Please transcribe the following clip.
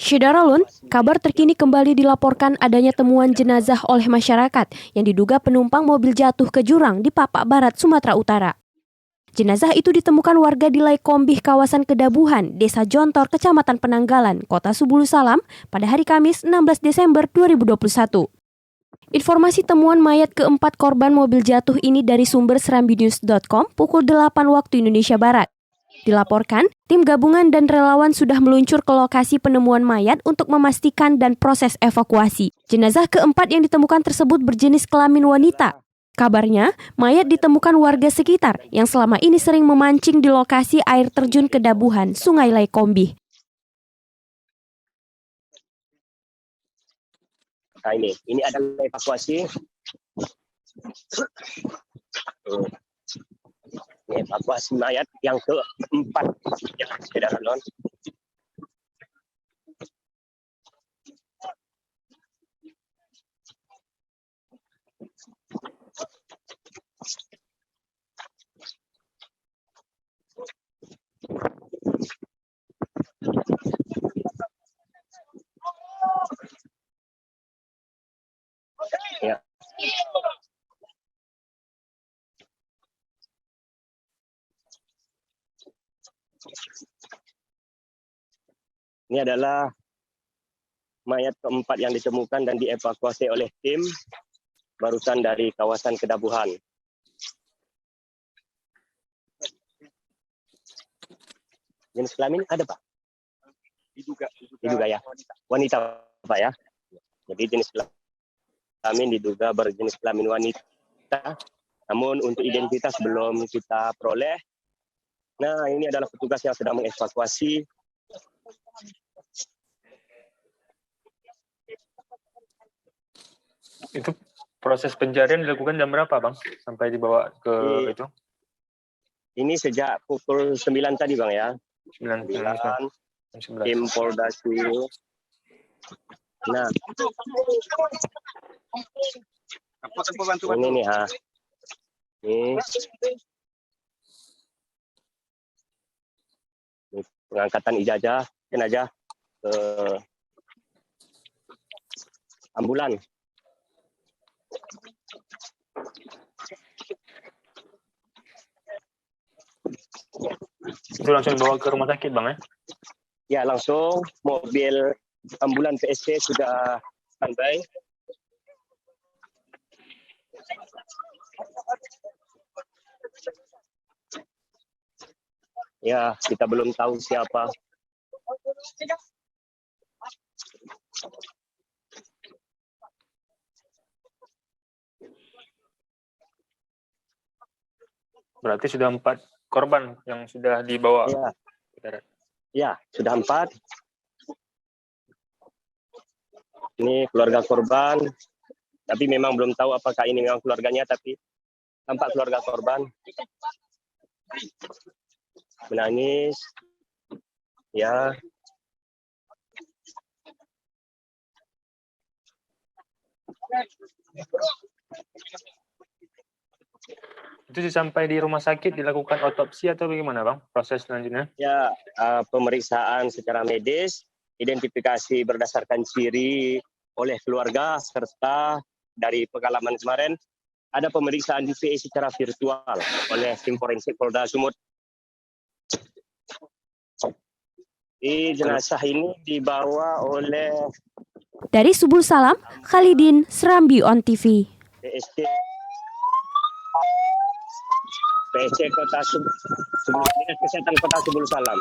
Syederalun, kabar terkini kembali dilaporkan adanya temuan jenazah oleh masyarakat yang diduga penumpang mobil jatuh ke jurang di Papak Barat, Sumatera Utara. Jenazah itu ditemukan warga di Laikombih, kawasan Kedabuhan, Desa Jontor, Kecamatan Penanggalan, Kota Subulu Salam pada hari Kamis 16 Desember 2021. Informasi temuan mayat keempat korban mobil jatuh ini dari sumber serambinews.com pukul 8 waktu Indonesia Barat. Dilaporkan, tim gabungan dan relawan sudah meluncur ke lokasi penemuan mayat untuk memastikan dan proses evakuasi. Jenazah keempat yang ditemukan tersebut berjenis kelamin wanita. Kabarnya, mayat ditemukan warga sekitar yang selama ini sering memancing di lokasi air terjun Kedabuhan, Sungai Laikombih. Nah, ini adalah evakuasi. Ini evakuasi mayat yang keempat yang sudah lalu. Ya. Ini adalah mayat keempat yang ditemukan dan dievakuasi oleh tim barusan dari kawasan Kedabuhan. Jenis kelamin ada, Pak? Diduga ya. Wanita, Pak ya. Jadi jenis kelamin diduga berjenis kelamin wanita. Namun untuk identitas belum kita peroleh. Nah, ini adalah petugas yang sedang mengevakuasi. Itu proses pencarian dilakukan jam berapa, Bang? Sampai dibawa ke itu? Ini sejak pukul 9 tadi, Bang ya. 9. Tim Polda Subulu. Nah, ini nih, ini pengangkatan ijazah jenazah ke ambulan. Itu langsung dibawa ke rumah sakit, Bang ya? Ya, langsung mobil ambulan PSC sudah standby. Ya, kita belum tahu siapa. Berarti sudah 4 korban yang sudah dibawa. Ya, sudah 4. Ini keluarga korban, tapi memang belum tahu apakah ini memang keluarganya, tapi tampak keluarga korban menangis. Ya. Itu sampai di rumah sakit dilakukan otopsi atau bagaimana, Bang? Proses selanjutnya? Ya, pemeriksaan secara medis, identifikasi berdasarkan ciri oleh keluarga, serta dari pengalaman kemarin, ada pemeriksaan DVA secara virtual oleh tim forensik Polda Sumut. Jenazah ini dibawa oleh... Dari Subulu Salam, Khalidin, Serambi On TV. PSC Kota Subulu, Dinas Kesehatan Kota Subulu Salam.